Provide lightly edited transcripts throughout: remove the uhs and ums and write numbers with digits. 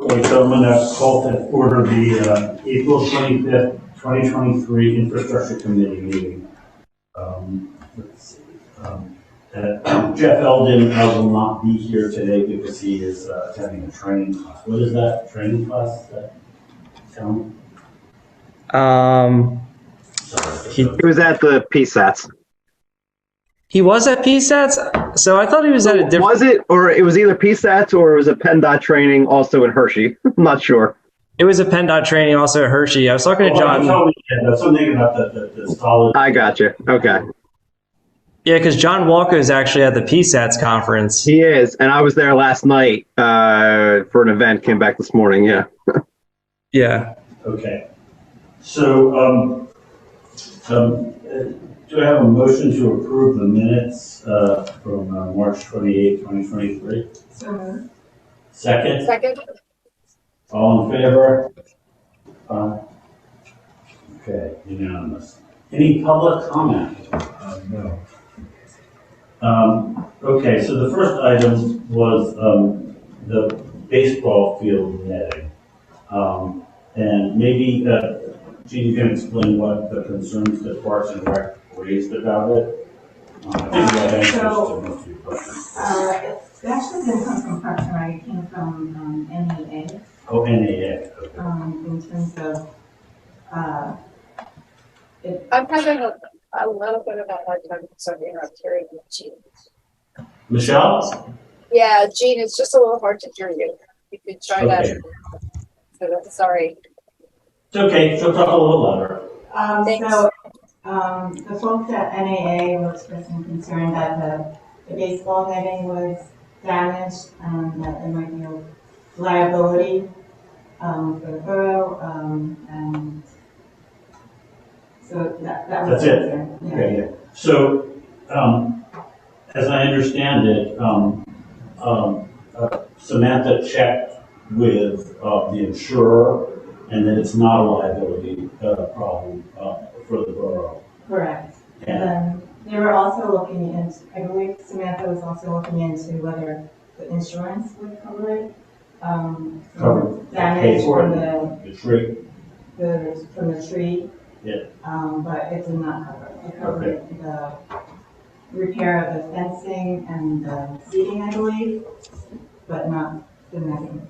Okay, so I'm gonna call to order the April 25th, 2023 Infrastructure Committee meeting. Let's see. Jeff Eldon will not be here today because he is attending a training class. What is that training class? Tell me. He was at the PSATs. He was at PSATs, so I thought he was at a different. Was it, or it was either PSATs or it was a PennDOT training also in Hershey? I'm not sure. It was a PennDOT training also at Hershey. I was talking to John. That's something about the solid. I got you. Okay. Yeah, because John Walker is actually at the PSATs conference. He is, and I was there last night for an event. Came back this morning. Yeah. Yeah. Okay. So, do I have a motion to approve the minutes from March 28, 2023? So moved. Second? Second. All in favor? Okay, unanimous. Any public comment? No. Okay, so the first item was the baseball field netting. And maybe, Gene, you can explain what the concerns that Parks and Rec raised about it. I think that answers to most of your questions. It actually didn't come from Parks and Rec, it came from NEA. Oh, NAA. Okay. In terms of, I'm having a little bit of a hard time, so I'm interrupting Gene. Michelle? Yeah, Gene, it's just a little hard to hear you. You could try Okay. that. Sorry. It's okay, she'll talk a little louder. Thanks. so, the folks at NAA were expressing concern that the baseball netting was damaged and that there might be a liability for the borough, and so that was That's it? concern. Yeah. Okay, yeah. So, as I understand it, Samantha checked with the insurer and that it's not a liability problem for the borough. Correct. And And they were also looking into, I believe Samantha was also looking into whether the insurance would cover it. Cover, Damage pay for from it, the tree. from the tree. Yeah. But it did not cover it. It covered the repair of the fencing and the seating, I believe, but not the netting.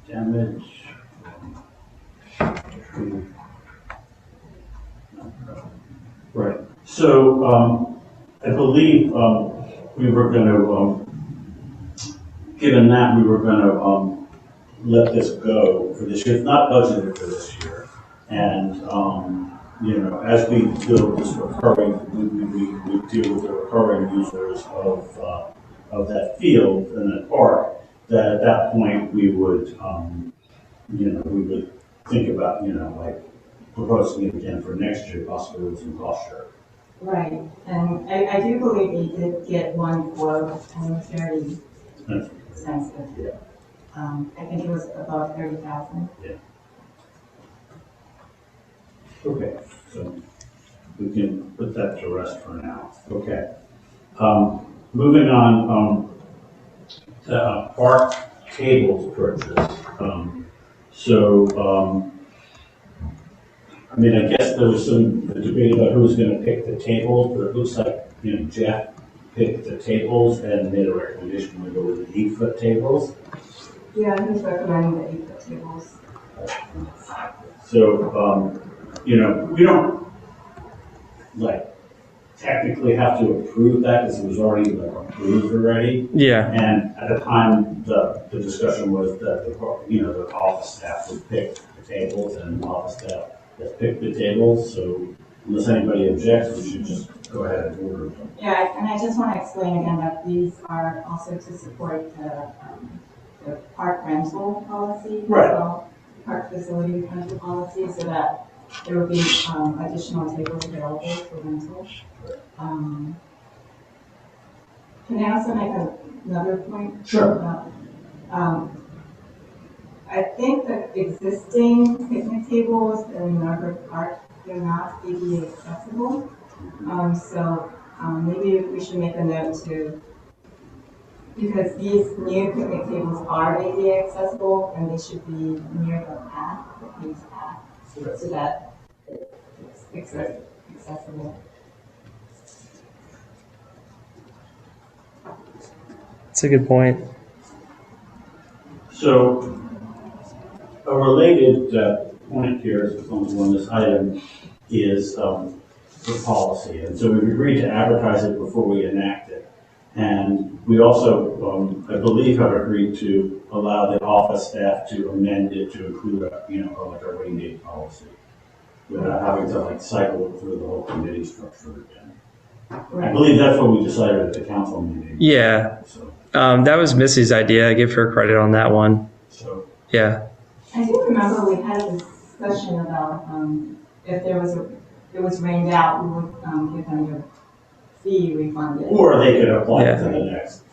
Damage. Right. So, I believe we were going to, given that we were going to let this go for this year. It's not budgeted for this year. And, you know, as we build this recurring, we deal with the recurring users of that field and that park, that at that point we would, you know, we would think about, you know, like proposing it again for next year, possibly with some cost share. Right. And I do believe they did get one quote, and it was very expensive. Yeah. I think it was about 30,000. Yeah. Okay, so we can put that to rest for now. Okay. Moving on, to park tables purchase. I mean, I guess there was some debate about who was going to pick the tables, but it looks like, you know, Jeff picked the tables and made a recommendation to go with the 8-foot tables. Yeah, he's recommending the 8-foot tables. So, you know, we don't like technically have to approve that because it was already like approved already. Yeah. And at the time, the discussion was that the office staff would pick the tables, and the office staff has picked the tables. So unless anybody objects, we should just go ahead and order them. Yeah, and I just want to explain again that these are also to support the park rental policy. Right. As well, park facility rental policy, so that there will be additional tables available for rental. Can I also make another point? Sure. I think the existing picnic tables in Narberth Park, they're not ADA accessible. So maybe we should make a note to, because these new picnic tables are ADA accessible and they should be near the path, the police path, so that it's accessible. That's a good point. So, a related point here on this item is the policy. And so we've agreed to advertise it before we enact it. And we also, I believe, have agreed to allow the office staff to amend it to include like a rain date policy, without having to like cycle through the whole committee structure again. I believe that's what we decided at the council meeting. Yeah, So, that was Missy's idea. I give her credit on that one. so Yeah. I do remember we had a discussion about, if it was rained out, we would, give them their fee refunded. or they could apply Yeah. to the next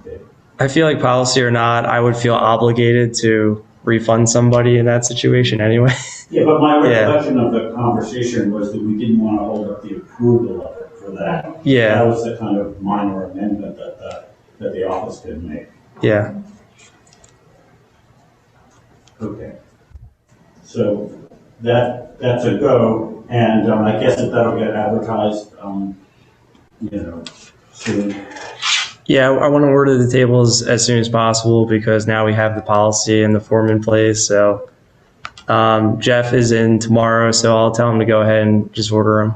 day. I feel like policy or not, I would feel obligated to refund somebody in that situation anyway. Yeah, but my Yeah. recollection of the conversation was that we didn't want to hold up the approval of it for that. That Yeah, was the kind of minor amendment that the office could make. yeah. Okay. So that's a go, and I guess that'll get advertised, soon. Yeah, I want to order the tables as soon as possible because now we have the policy and the form in place. So Jeff is in tomorrow, so I'll tell him to go ahead and just order them.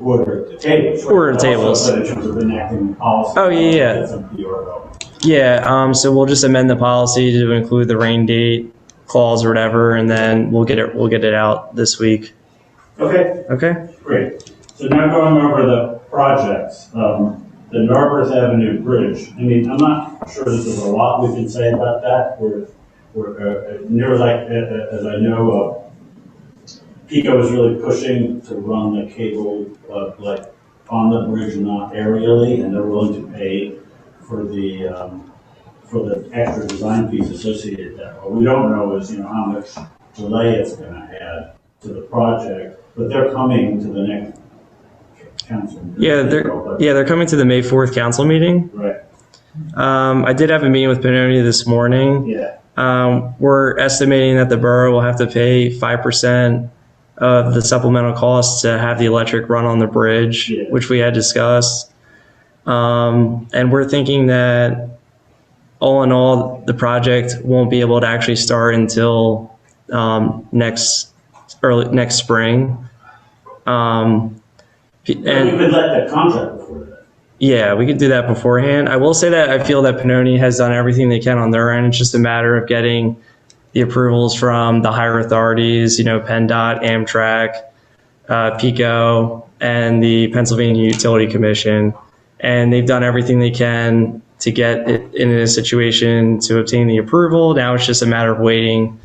Order the tables. right? Order the tables. Also, but in terms of enacting the policy. Oh, yeah. That's a PRO. Yeah, so we'll just amend the policy to include the rain date clause or whatever, and then we'll get it out this week. Okay. Okay? Great. So now going over the projects, the Narberth Avenue Bridge. I mean, I'm not sure that there's a lot we can say about that. Near as I know, PICO is really pushing to run the cable like on the bridge, not aerially, and they're willing to pay for the extra design fees associated with that. What we don't know is how much delay it's going to add to the project, but they're coming to the next council. Yeah, they're coming to the May 4th council meeting. Right. I did have a meeting with Pennoni this morning. Yeah. We're estimating that the borough will have to pay 5% of the supplemental costs to have the electric run on the bridge, Yeah. which we had discussed. And we're thinking that all in all, the project won't be able to actually start until next spring. And we could let the contract before that. Yeah, we could do that beforehand. I will say that I feel that Pennoni has done everything they can on their end. It's just a matter of getting the approvals from the higher authorities, PennDOT, Amtrak, PICO, and the Pennsylvania Utility Commission. And they've done everything they can to get it in a situation to obtain the approval. Now it's just a matter of waiting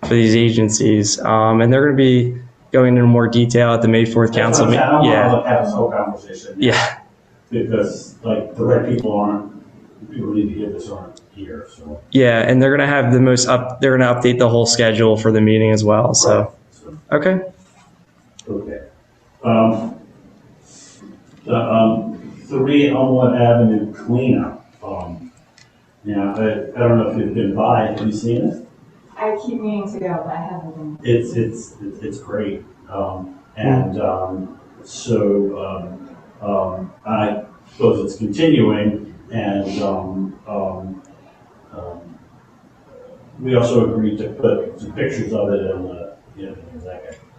for these agencies. And they're going to be going into more detail at the May 4th council meeting. I don't Yeah. want to have this whole conversation. Yeah. Because like the right people need to hear this aren't here, so. Yeah. And they're going to have they're going to update the whole schedule for the meeting as well. So, Right. So, okay. okay. The 3 Elmwood Avenue cleanup. Now, I don't know if you've been by, have you seen it? I keep meaning to go, but I haven't been. It's great. I suppose it's continuing, and we also agreed to put some pictures of it in the,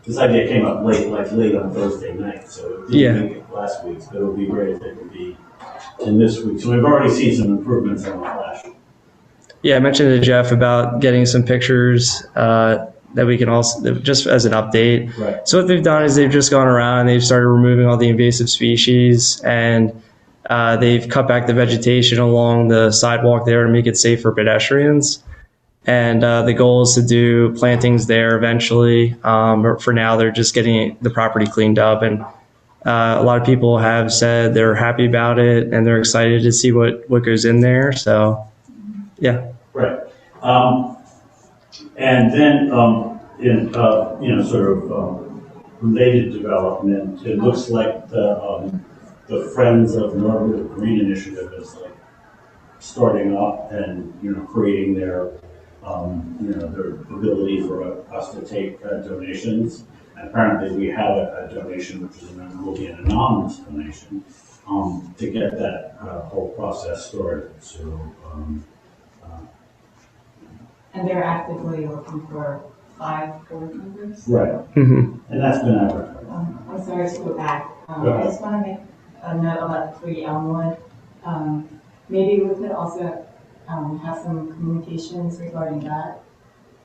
this idea came up late on Thursday night, so it didn't make it last week's, but it would be great if it could be in this week. So we've already seen some improvements on the flash. Yeah, I mentioned to Jeff about getting some pictures that we can also, just as an update. Right. So what they've done is they've just gone around and they've started removing all the invasive species, and they've cut back the vegetation along the sidewalk there to make it safe for pedestrians. And the goal is to do plantings there eventually. But for now, they're just getting the property cleaned up. And a lot of people have said they're happy about it and they're excited to see what goes in there. So, yeah. Right. And then, related development. It looks like the Friends of Norwood Green Initiative is like starting up and, creating their, their ability for us to take donations. And apparently we have a donation, which will be an anonymous donation, to get that whole process started. So, And they're actively looking for 5 board members. right. Mhm. And that's been advertised. I'm sorry to go back. Go ahead. I just want to make a note about 3 Elmwood. Maybe we could also have some communications regarding that.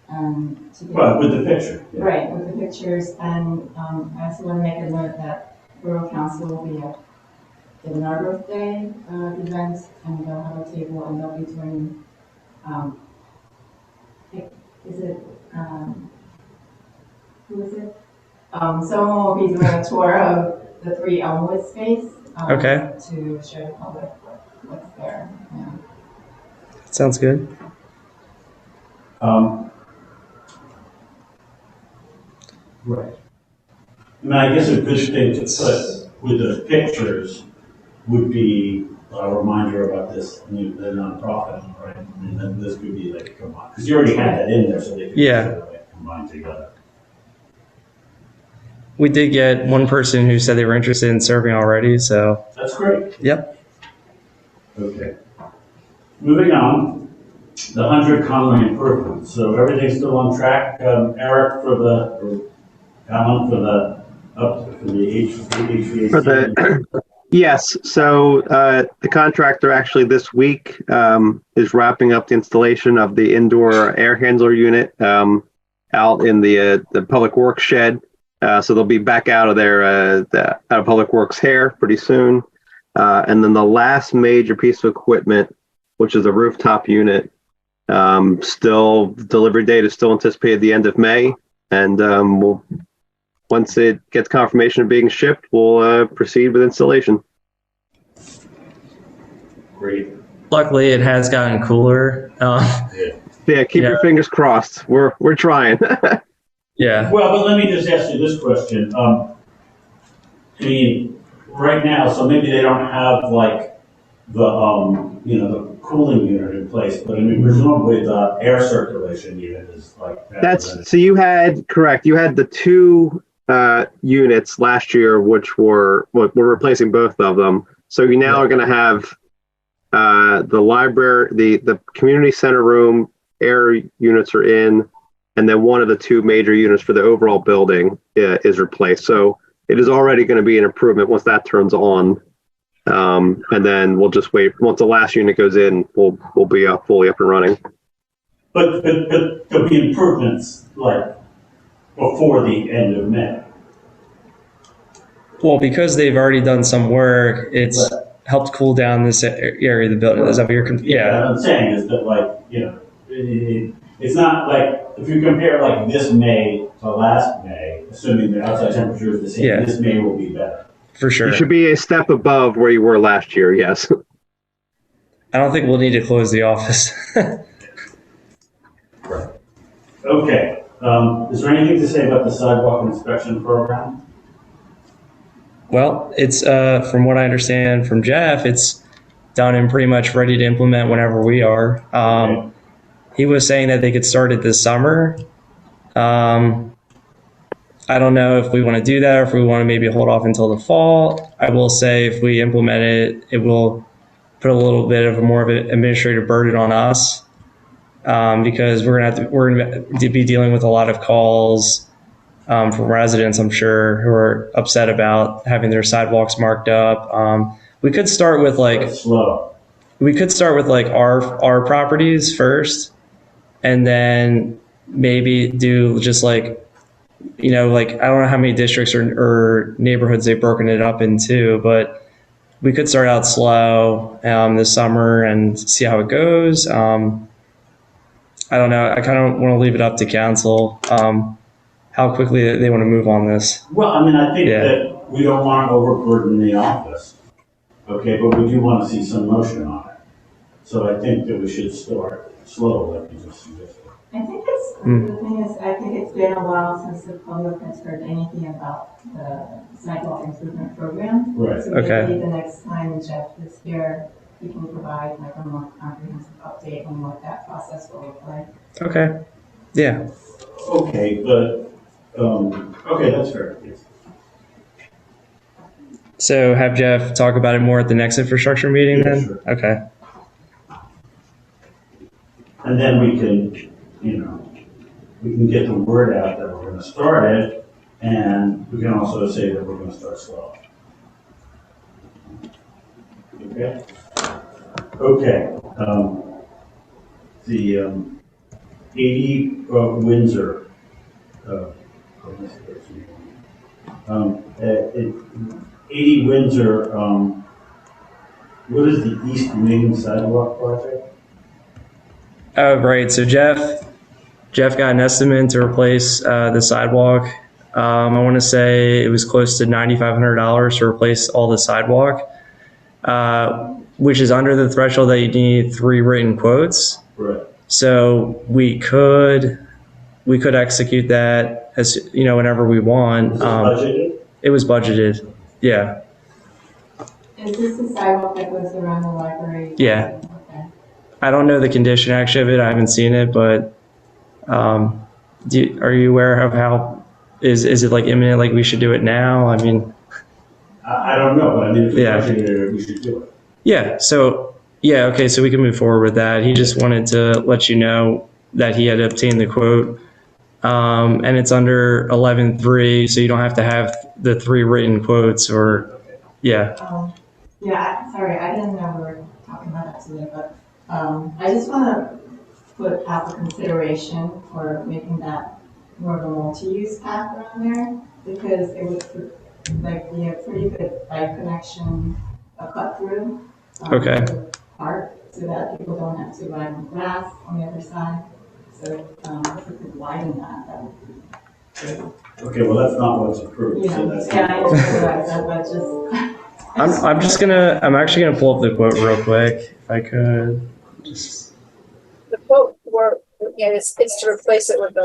To get- But with the picture. Yeah. Right, with the pictures, and I also want to make a note that Borough Council will be at the Narborough Day event, and they'll have a table, and they'll be doing, is it, who is it? Someone will be doing a tour of the 3 Elmwood space. Okay. To show the public what's there, yeah. Sounds good. Right. I mean, I guess a good thing to put with the pictures would be a reminder about this, the nonprofit, right? I mean, then this could be like, come on, because you already had that in there, so they could Yeah. sort of like combine together. We did get one person who said they were interested in serving already, so That's great. yep. Okay. Moving on, the 100 Conway improvements. So everything's still on track, Eric, for Alan, for the HVAC? For the yes, so the contractor actually this week is wrapping up the installation of the indoor air handler unit out in the public works shed. So they'll be back out of out of public works here pretty soon. And then the last major piece of equipment, which is a rooftop unit, still delivery date is still anticipated the end of May, and once it gets confirmation of being shipped, we'll proceed with installation. Great. Luckily, it has gotten cooler. Yeah, keep your fingers crossed. We're trying. Yeah. Well, but let me just ask you this question. I mean, right now, so maybe they don't have like the, the cooling unit in place, but I mean, presumably the air circulation unit is like. So you had the 2 units last year, which we're replacing both of them. So you now are going to have the library, the community center room air units are in, and then one of the 2 major units for the overall building is replaced. So it is already going to be an improvement once that turns on. And then we'll just wait. Once the last unit goes in, we'll be fully up and running. But there'll be improvements like before the end of May. Well, because they've already done some work, it's helped cool down this area of the building. Is that what you're? What I'm saying is that it's not like if you compare like this May to last May, assuming the outside temperature is the same, this May will be better. For sure. You should be a step above where you were last year. Yes. I don't think we'll need to close the office. Right. Okay. Is there anything to say about the sidewalk inspection program? Well, it's from what I understand from Jeff, it's done and pretty much ready to implement whenever we are. Okay. He was saying that they could start it this summer. I don't know if we want to do that or if we want to maybe hold off until the fall. I will say if we implement it, it will put a little bit of more of an administrative burden on us because we're going to be dealing with a lot of calls from residents, I'm sure, who are upset about having their sidewalks marked up. We could start with Slow. our properties first, and then maybe do just I don't know how many districts or neighborhoods they've broken it up into, but we could start out slow this summer and see how it goes. I don't know. I kind of want to leave it up to council how quickly they want to move on this. Well, I mean, I think that we don't want to overburden the office, okay, but we do want to see some motion on it. So I think that we should start slow, like you just suggested. I think it's, the thing is, I think it's been a while since the public has heard anything about the sidewalk improvement program. Right. So Okay. maybe the next time Jeff is here, he can provide like a more comprehensive update on what that process will look like. Okay. Yeah. Okay, but, okay, that's fair. Yes. So have Jeff talk about it more at the next infrastructure meeting Yeah, then? sure. Okay. And then we can, we can get the word out that we're gonna start it, and we can also say that we're gonna start slow. Okay? Okay, the, 80 Windsor, um, 80 Windsor, what is the East Wing Sidewalk Project? Oh, right. So Jeff got an estimate to replace the sidewalk. I want to say it was close to $9,500 to replace all the sidewalk, which is under the threshold that you need 3 written quotes. Right. So we could execute that as whenever we want. Was it budgeted? It was budgeted. Yeah. Is this the sidewalk that goes around the library? Yeah. Okay. I don't know the condition actually of it. I haven't seen it, but are you aware of how is it like imminent? Like we should do it now? I mean, I don't know, but I mean, if we Yeah. budgeted it, we should do it. yeah. So yeah, okay. So we can move forward with that. He just wanted to let you know that he had obtained the quote, and it's under 11.3, so you don't have to have the 3 written quotes or yeah. Yeah, sorry, I didn't know we were talking about that today, but I just want to put out the consideration for making that more of a multi-use path around there, because it would be a pretty good bike connection, a cut through. Okay. To the park, so that people don't have to ride on grass on the other side. So if we could widen that, that would be great. Okay, well, that's not what's approved, so that's. Yeah, I just realized that, but just. I'm actually gonna pull up the quote real quick if I could. Just The quote it's to replace it with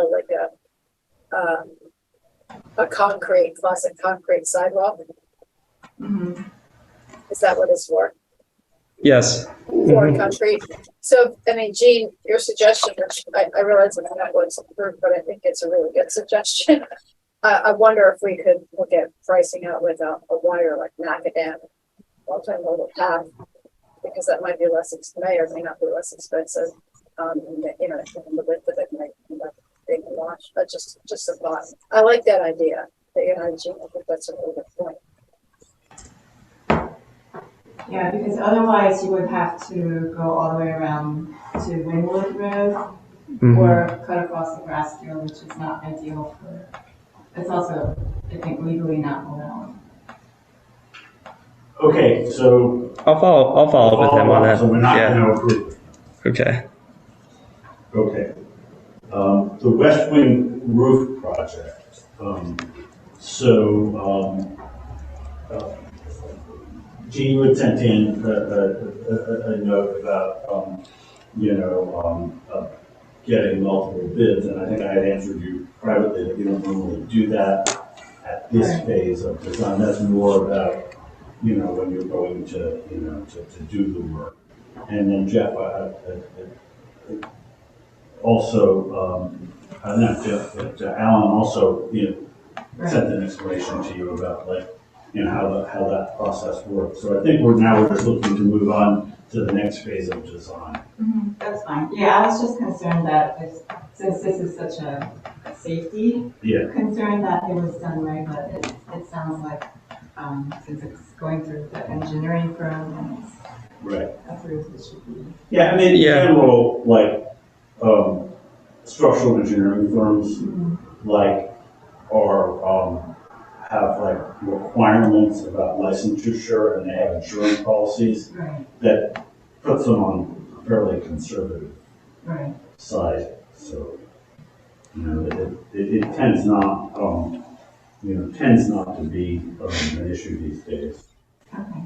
a concrete, classic concrete sidewalk. Mhm. Is that what it's for? yes. For concrete. So, I mean, Gene, your suggestion, which I realize that that was approved, but I think it's a really good suggestion. I wonder if we could look at pricing out with a wire like macadam, multimodal path, because that might be may or may not be less expensive. The width of it might end up being a wash. But just a thought. I like that idea. Gene, I think that's a really good point. Yeah, because otherwise you would have to go all the way around to Wynwood Road or cut across the grass field, which is not ideal for, it's also, I think, legally not allowed. Okay, so. I'll follow up with him on that. So we're not Yeah. gonna approve it. Okay. Okay. The West Wing roof project, Gene would sent in a note about, getting multiple bids, and I think I had answered you privately that we don't normally do that at this Right. phase of design. That's more about, when you're going to, to do the work. And then Jeff, also, not Jeff, but Alan also, sent an explanation to you about how that process works. So I think we're just looking to move on to the next phase of design. That's fine. Yeah, I was just concerned that since this is such a safety Yeah. concern, that it was done right, but it sounds like, since it's going through the engineering firm and it's Right. approved, it should be. Yeah, I mean, in Yeah. general, structural engineering firms, have requirements about licensure, and they have insurance policies Right, that puts them on a fairly conservative right. side. So, it tends not, to be an issue these days. Okay.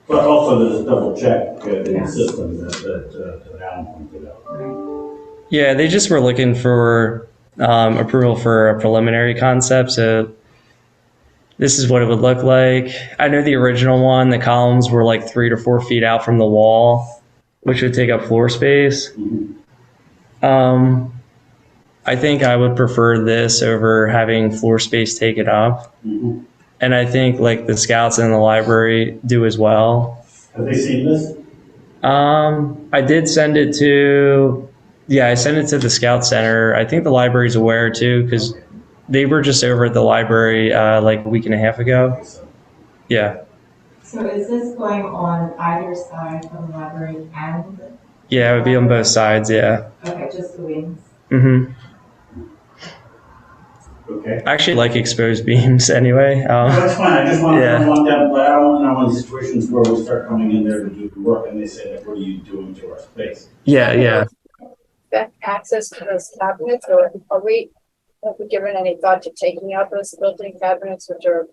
But also there's a double check in Yeah. the system that Alan pointed out. Right. Yeah, they just were looking for approval for a preliminary concept. So this is what it would look like. I know the original one, the columns were like 3 to 4 feet out from the wall, which would take up floor space. I think I would prefer this over having floor space taken up. And I think like the scouts in the library do as well. Have they seen this? I did send it to, I sent it to the Scout Center. I think the library's aware too, because they were just over at the library like a week and a half ago. Yeah. So is this going on either side of the library and? Yeah, it would be on both sides, yeah. Okay, just the wings. Mm-hmm. Okay. I actually like exposed beams anyway. No, that's fine, I just want, Yeah. I want them, but I don't want to know in situations where we start coming in there to do the work and they say, like, what are you doing to our space? Yeah. Back access to those cabinets, or have we given any thought to taking out those built-in cabinets, which are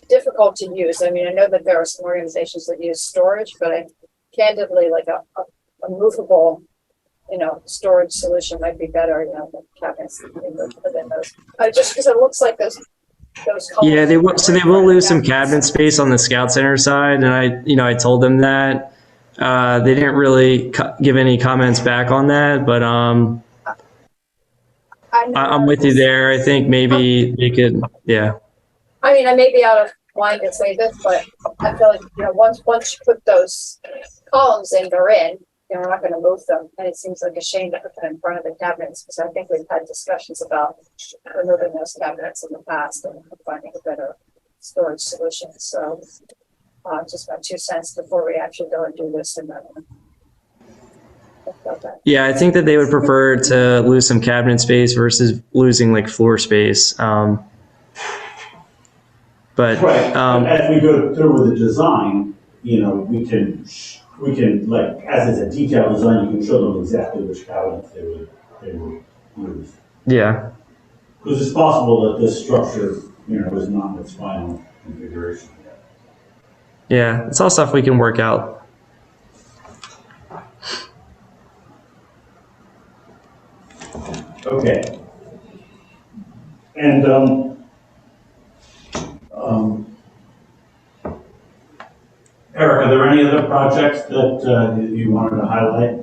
difficult to use? I mean, I know that there are some organizations that use storage, but candidly, like a movable, storage solution might be better, than cabinets within those. Just because it looks like those colors. Yeah, they will. So they will lose some cabinet space on the Scout Center side, and I told them that. They didn't really give any comments back on that, but I'm with you there. I think maybe they could, yeah. I mean, I may be out of line to say this, but I feel like, once you put those columns in, they're in, we're not going to move them. And it seems like a shame to put them in front of the cabinets, because I think we've had discussions about removing those cabinets in the past and finding a better storage solution. So just my 2 cents before we actually go and do this. And Yeah, I think that they would prefer to lose some cabinet space versus losing like floor space. But Right, as we go through with the design, we can like, as it's a detailed design, you can show them exactly which cabinets they would use. yeah. Because it's possible that this structure, is not in its final configuration yet. Yeah, it's all stuff we can work out. Okay. And, Eric, are there any other projects that you wanted to highlight?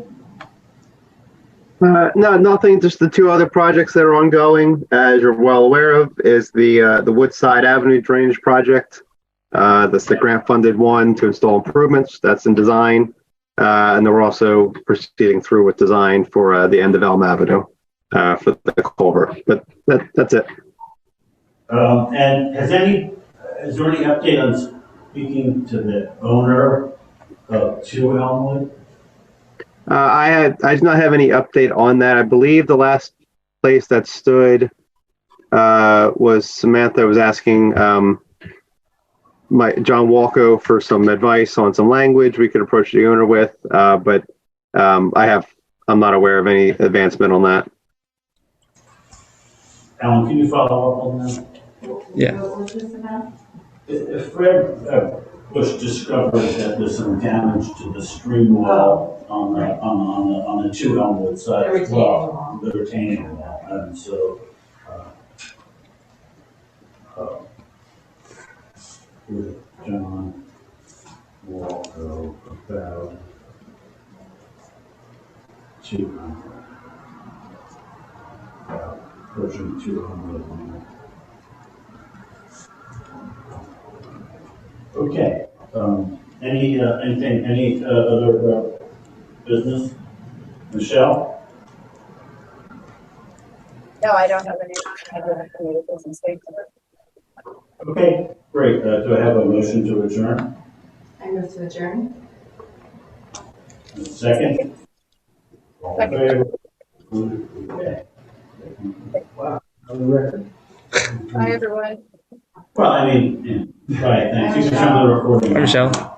No, nothing. Just the 2 other projects that are ongoing, as you're well aware of, is the Woodside Avenue Drainage Project. That's the grant-funded one to install improvements. That's in design. And then we're also proceeding through with design for the end of Elm Avenue for the culvert. But that's it. And is there any update on speaking to the owner of 2 Elmwood? I do not have any update on that. I believe the last place that stood was Samantha was asking John Walco for some advice on some language we could approach the owner with, but I'm not aware of any advancement on that. Alan, can you follow up on that? Yeah. What was this about? If Fred Bush discovered that there's some damage to the stream wall on the 2 Elmwood side as well, the retaining wall, and so with John Walco about 200, approaching 200. Okay, any other business? Michelle? no, I don't have any business. Thank you. Okay, great. Do I have a motion to adjourn? I move to adjourn. A second? All in favor? Okay. Wow, on the record. Bye, everyone. Well, I mean, yeah. Right, thanks. You can turn the recording Hi, off. Michelle.